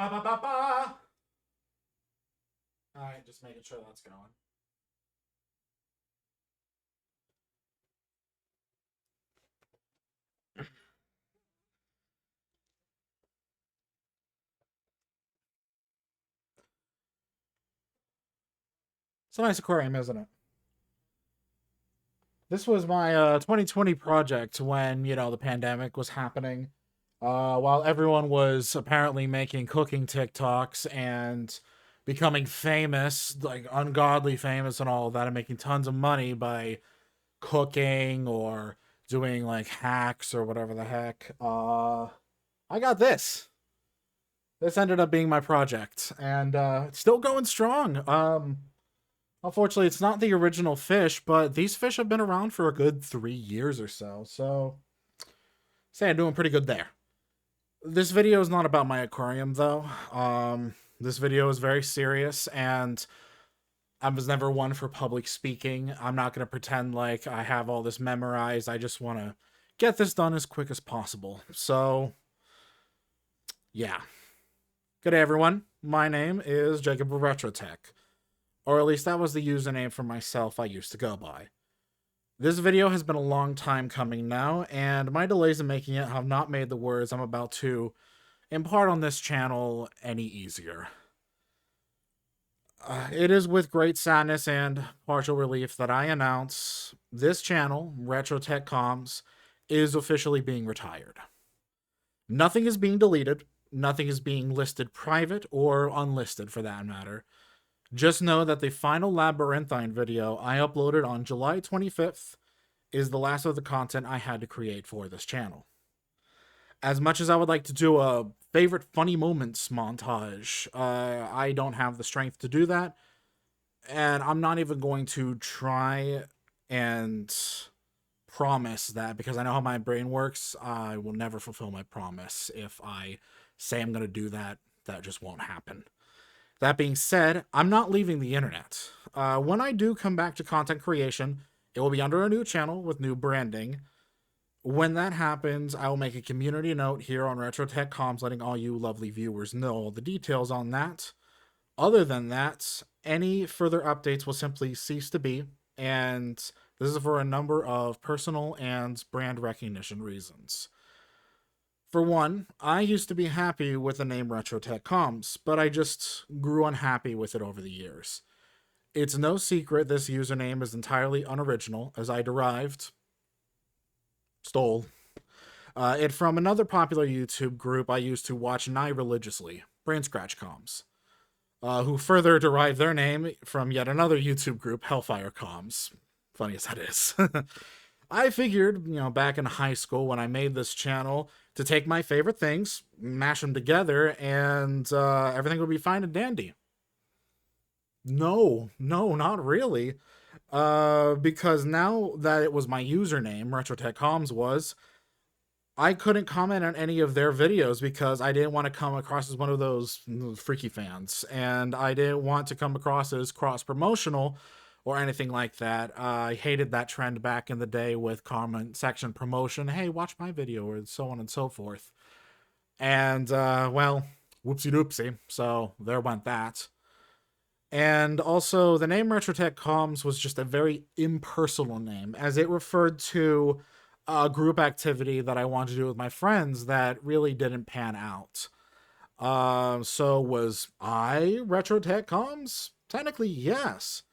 Ba, ba, ba, ba. All right, just making sure that's going. It's a nice aquarium, isn't it? This was my 2020 project when, the pandemic was happening. While everyone was apparently making cooking TikToks and becoming famous, like ungodly famous and all of that, and making tons of money by cooking or doing like hacks or whatever the heck. I got this. This ended up being my project, and it's still going strong. Unfortunately, it's not the original fish, but these fish have been around for a good 3 years or so. So, say I'm doing pretty good there. This video is not about my aquarium, though. This video is very serious, and I was never one for public speaking. I'm not going to pretend like I have all this memorized. I just want to get this done as quick as possible. So, yeah. Good day, everyone. My name is Jacob of RetroTech. Or at least that was the username for myself I used to go by. This video has been a long time coming now, and my delays in making it have not made the words I'm about to impart on this channel any easier. It is with great sadness and partial relief that I announce this channel, RetroTechComms, is officially being retired. Nothing is being deleted, nothing is being listed private or unlisted for that matter. Just know that the final Labyrinthine video I uploaded on July 25th is the last of the content I had to create for this channel. As much as I would like to do a favorite funny moments montage, I don't have the strength to do that, and I'm not even going to try and promise that, because I know how my brain works. I will never fulfill my promise. If I say I'm going to do that, that just won't happen. That being said, I'm not leaving the internet. When I do come back to content creation, it will be under a new channel with new branding. When that happens, I will make a community note here on RetroTechComms letting all you lovely viewers know all the details on that. Other than that, any further updates will simply cease to be, and this is for a number of personal and brand recognition reasons. For one, I used to be happy with the name RetroTechComms, but I just grew unhappy with it over the years. It's no secret this username is entirely unoriginal, as I stole it from another popular YouTube group I used to watch nigh religiously, Brain Scratch Comms, who further derived their name from yet another YouTube group, Hellfire Comms. Funny as that is. I figured, back in high school when I made this channel, to take my favorite things, mash them together, and everything would be fine and dandy. No, not really. Because now that it was my username, RetroTechComms was, I couldn't comment on any of their videos because I didn't want to come across as one of those freaky fans, and I didn't want to come across as cross-promotional or anything like that. I hated that trend back in the day with comment section promotion. Hey, watch my video, or so on and so forth. And, well, whoopsie doopsie. So there went that. And also, the name RetroTechComms was just a very impersonal name, as it referred to a group activity that I wanted to do with my friends that really didn't pan out. So was I RetroTechComms? Technically, yes.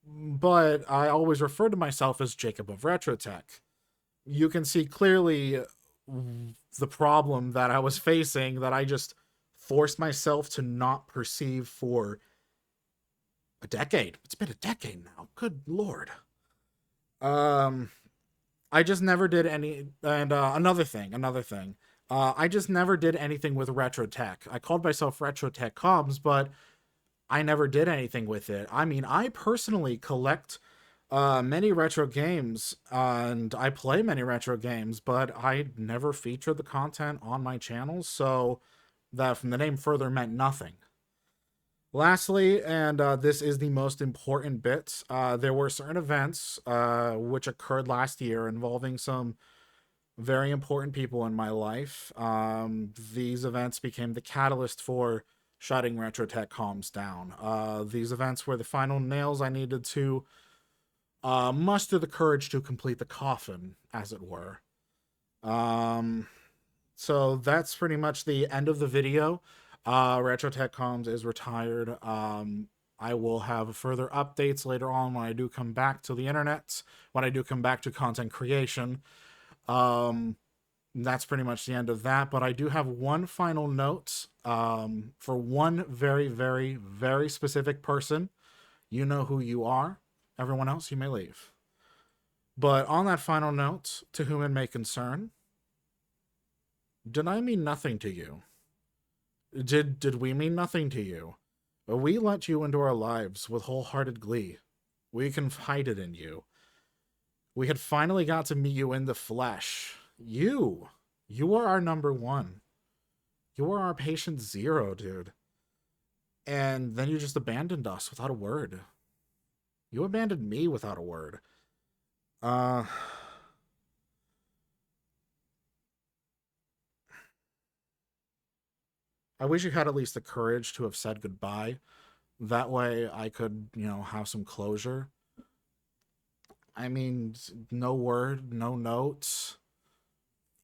But I always referred to myself as Jacob of RetroTech. You can see clearly the problem that I was facing, that I just forced myself to not perceive for a decade. It's been a decade now. Good Lord. I just never did any, and another thing. I just never did anything with RetroTech. I called myself RetroTechComms, but I never did anything with it. I mean, I personally collect many retro games, and I play many retro games, but I never featured the content on my channel, so that from the name further meant nothing. Lastly, and this is the most important bit, there were certain events which occurred last year involving some very important people in my life. These events became the catalyst for shutting RetroTechComms down. These events were the final nails I needed to muster the courage to complete the coffin, as it were. Um, so that's pretty much the end of the video. RetroTechComms is retired. I will have further updates later on when I do come back to the internet, when I do come back to content creation. Um, that's pretty much the end of that. But I do have one final note for one very, very, very specific person. You know who you are. Everyone else, you may leave. But on that final note, to whom it may concern, did I mean nothing to you? Did we mean nothing to you? We let you into our lives with wholehearted glee. We confided in you. We had finally got to meet you in the flesh. You are our number one. You are our patient zero, dude. And then you just abandoned us without a word. You abandoned me without a word. Uh, I wish you had at least the courage to have said goodbye. That way I could, have some closure. I mean, no word, no notes.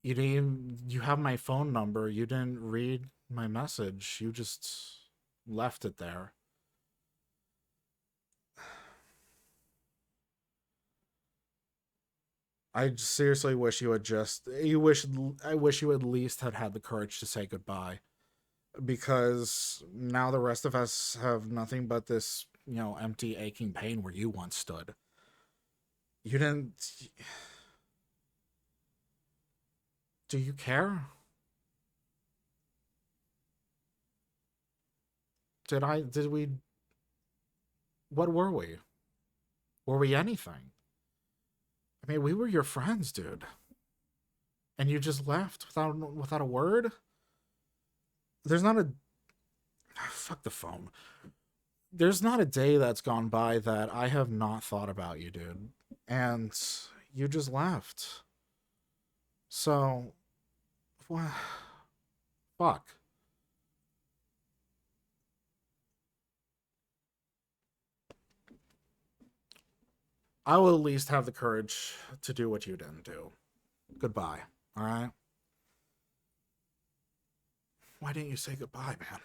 You have my phone number. You didn't read my message. You just left it there. I seriously wish you had I wish you at least had the courage to say goodbye, because now the rest of us have nothing but this, empty aching pain where you once stood. You didn't. Do you care? Did we, what were we? Were we anything? I mean, we were your friends, dude. And you just left without a word? There's not a fuck the phone. There's not a day that's gone by that I have not thought about you, dude. And you just left. So, fuck. I will at least have the courage to do what you didn't do. Goodbye. All right? Why didn't you say goodbye, man?